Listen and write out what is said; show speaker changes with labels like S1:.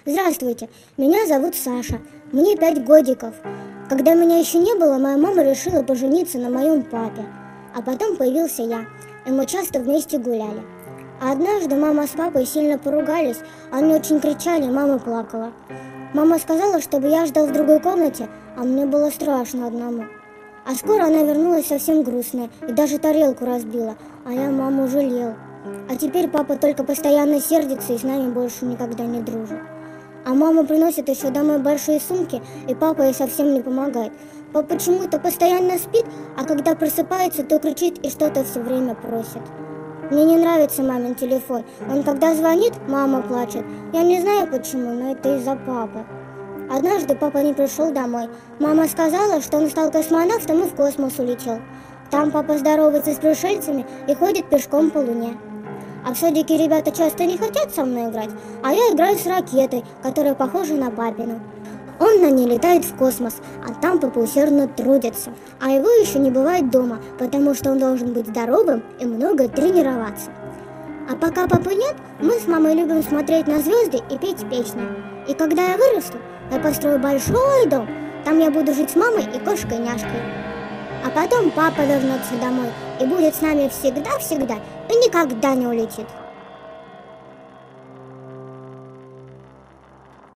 S1: Здравствуйте, меня зовут Саша, мне 5 годиков. Когда меня еще не было, моя мама решила пожениться на моем папе. А потом появился я, и мы часто вместе гуляли. А однажды мама с папой сильно поругались, они очень кричали, мама плакала. Мама сказала, чтобы я ждал в другой комнате, а мне было страшно одному. А скоро она вернулась совсем грустная и даже тарелку разбила, а я маму жалел. А теперь папа только постоянно сердится и с нами больше никогда не дружит. А мама приносит еще домой большие сумки, и папа ей совсем не помогает. Папа почему-то постоянно спит, а когда просыпается, то кричит и что-то все время просит. Мне не нравится мамин телефон. Он когда звонит, мама плачет. Я не знаю почему, но это из-за папы. Однажды папа не пришел домой. Мама сказала, что он стал космонавтом и в космос улетел. Там папа здоровается с пришельцами и ходит пешком по Луне. А в садике ребята часто не хотят со мной играть, а я играю с ракетой, которая похожа на папину. Он на ней летает в космос, а там папа усердно трудится. А его еще не бывает дома, потому что он должен быть здоровым и много тренироваться. А пока папы нет, мы с мамой любим смотреть на звезды и петь песни. И когда я вырасту, я построю большой дом. Там я буду жить с мамой и кошкой-няшкой. А потом папа вернется домой и будет с нами всегда-всегда и никогда не улетит.